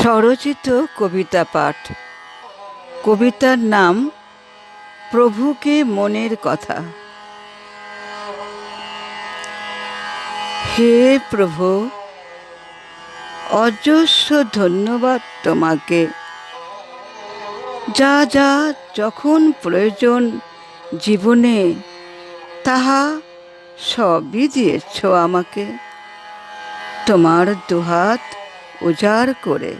স্বরচিত কবিতা পাঠ। কবিতার নাম প্রভুকে মনের কথা। হে প্রভু, অজস্র ধন্যবাদ তোমাকে। যা যা যখন প্রয়োজন জীবনে, তাহা সবই দিয়েছ আমাকে। তোমার দুহাত উজাড় করে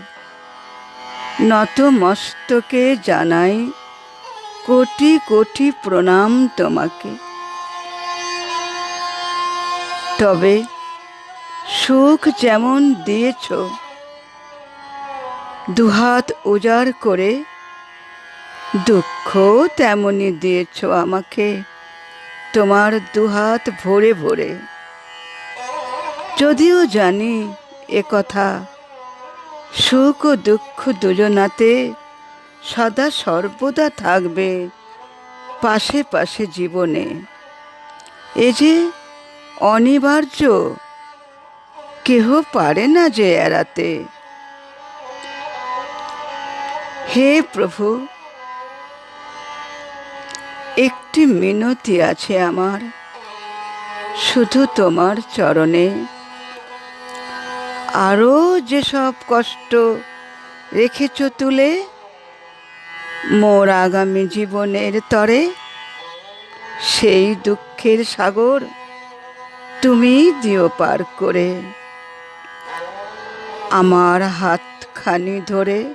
নত মস্তকে জানাই কোটি কোটি প্রণাম তোমাকে। তবে সুখ যেমন দিয়েছ, দুহাত উজাড় করে, দুঃখ তেমনি দিয়েছ আমাকে তোমার দুহাত ভরে ভরে। যদিও জানি এ কথা, সুখ ও দুঃখ দুজনাতে সদা সর্বদা থাকবে পাশে পাশে জীবনে। এ যে অনিবার্য, কেহ পারে না যে এড়াতে। হে প্রভু, একটি মিনতি আছে আমার, শুধু তোমার চরণে। আরও যেসব কষ্ট রেখেছ তুলে মোর আগামী জীবনের তরে, সেই দুঃখের সাগর তুমি দিও পার করে। আমার হাতখানি ধরে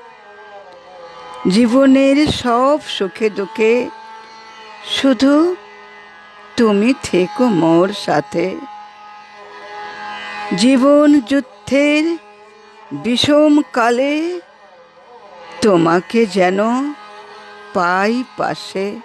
জীবনের সব সুখে দুঃখে শুধু তুমি থেকো মোর সাথে। জীবন যুদ্ধের বিষম কালে তোমাকে যেন পাই পাশে।